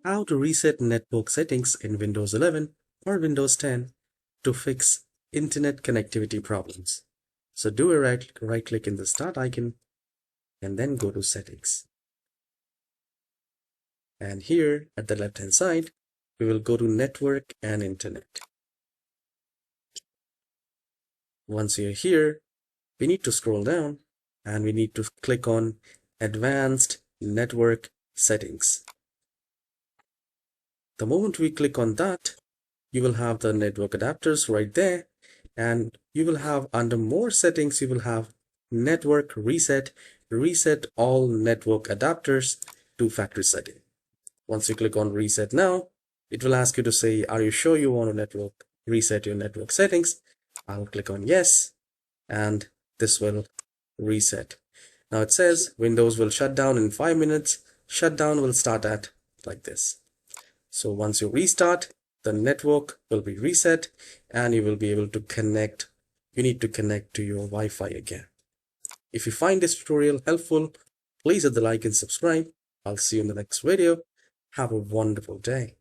how to reset network settings in Windows 11 or Windows 10 to fix internet connectivity problems. So do a right click in the start icon and then go to settings. And here at the left hand side, we will go to network and internet. Once you're here, we need to scroll down and we need to click on advanced network settings. The moment we click on that, you will have the network adapters right there, and you will have under more settings, you will have network reset all network adapters to factory setting. Once you click on reset now, it will ask you to say, are you sure you want to reset your network settings? I'll click on yes, and this will reset. Now it says Windows will shut down in 5 minutes. Shutdown will start at like this. So once you restart, the network will be reset and you will be able to connect. You need to connect to your Wi-Fi again. If you find this tutorial helpful, please hit the like and subscribe. I'll see you in the next video. Have a wonderful day.